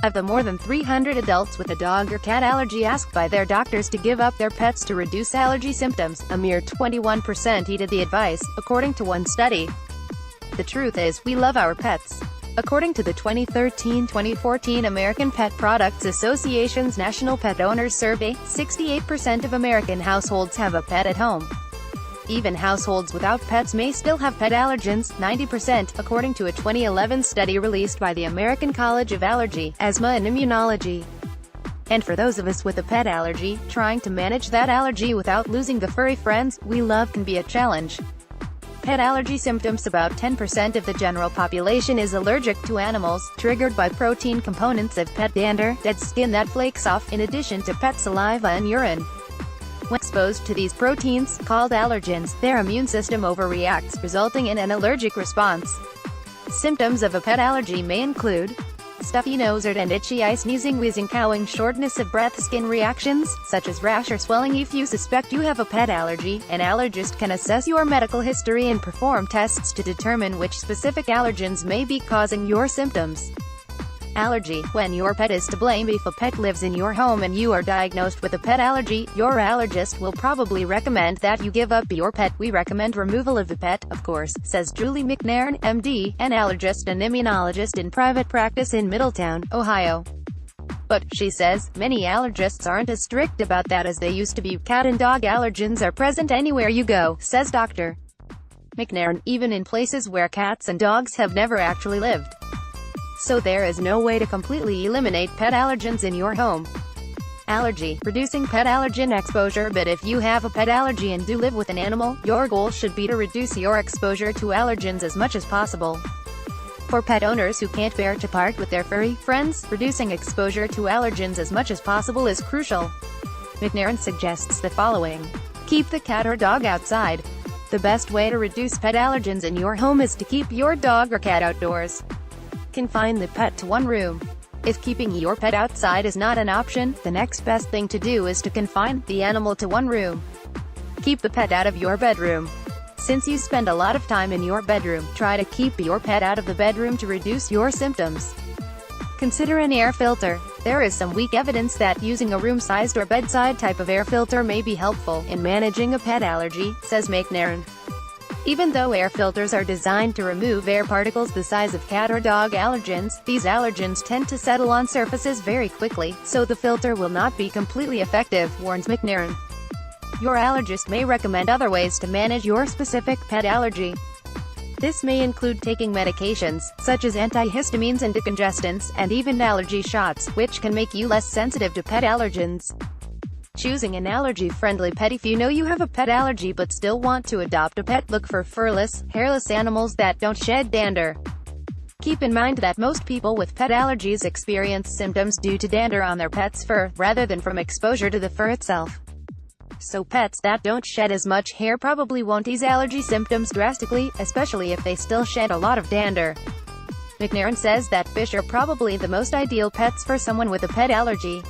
Of the more than 300 adults with a dog or cat allergy asked by their doctors to give up their pets to reduce allergy symptoms, a mere 21% heeded the advice, according to one study. The truth is, we love our pets. According to the 2013-2014 American Pet Products Association's National Pet Owners Survey, 68% of American households have a pet at home. Even households without pets may still have pet allergens, 90%, according to a 2011 study released by the American College of Allergy, Asthma and Immunology. And for those of us with a pet allergy, trying to manage that allergy without losing the furry friends we love can be a challenge. Pet allergy symptoms: about 10% of the general population is allergic to animals, triggered by protein components of pet dander, dead skin that flakes off, in addition to pet saliva and urine. When exposed to these proteins, called allergens, their immune system overreacts, resulting in an allergic response. Symptoms of a pet allergy may include stuffy nose and itchy eye, sneezing, wheezing, cawing, shortness of breath. Skin reactions, such as rash or swelling. If you suspect you have a pet allergy, an allergist can assess your medical history and perform tests to determine which specific allergens may be causing your symptoms. Allergy: when your pet is to blame. If a pet lives in your home and you are diagnosed with a pet allergy, your allergist will probably recommend that you give up your pet. We recommend removal of the pet, of course, says Julie McNairn, MD, an allergist and immunologist in private practice in Middletown, Ohio. But, she says, many allergists aren't as strict about that as they used to be. Cat and dog allergens are present anywhere you go, says Dr. McNairn, even in places where cats and dogs have never actually lived. So there is no way to completely eliminate pet allergens in your home. Allergy: reducing pet allergen exposure. But if you have a pet allergy and do live with an animal, your goal should be to reduce your exposure to allergens as much as possible. For pet owners who can't bear to part with their furry friends, reducing exposure to allergens as much as possible is crucial. McNairn suggests the following. Keep the cat or dog outside. The best way to reduce pet allergens in your home is to keep your dog or cat outdoors. Confine the pet to one room. If keeping your pet outside is not an option, the next best thing to do is to confine the animal to one room. Keep the pet out of your bedroom. Since you spend a lot of time in your bedroom, try to keep your pet out of the bedroom to reduce your symptoms. Consider an air filter. There is some weak evidence that using a room-sized or bedside type of air filter may be helpful in managing a pet allergy, says McNairn. Even though air filters are designed to remove air particles the size of cat or dog allergens, these allergens tend to settle on surfaces very quickly, so the filter will not be completely effective, warns McNairn. Your allergist may recommend other ways to manage your specific pet allergy. This may include taking medications, such as antihistamines and decongestants, and even allergy shots, which can make you less sensitive to pet allergens. Choosing an allergy-friendly pet. If you know you have a pet allergy but still want to adopt a pet, look for furless, hairless animals that don't shed dander. Keep in mind that most people with pet allergies experience symptoms due to dander on their pet's fur, rather than from exposure to the fur itself. So pets that don't shed as much hair probably won't ease allergy symptoms drastically, especially if they still shed a lot of dander. McNairn says that fish are probably the most ideal pets for someone with a pet allergy.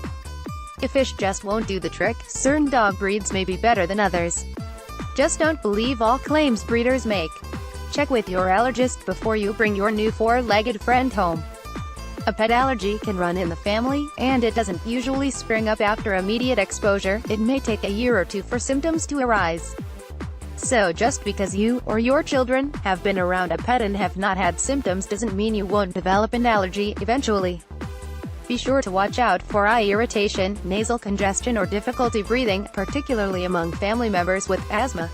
If fish just won't do the trick, certain dog breeds may be better than others. Just don't believe all claims breeders make. Check with your allergist before you bring your new four-legged friend home. A pet allergy can run in the family, and it doesn't usually spring up after immediate exposure. It may take a year or two for symptoms to arise. So just because you, or your children, have been around a pet and have not had symptoms doesn't mean you won't develop an allergy eventually. Be sure to watch out for eye irritation, nasal congestion or difficulty breathing, particularly among family members with asthma.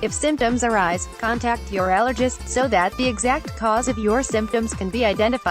If symptoms arise, contact your allergist so that the exact cause of your symptoms can be identified.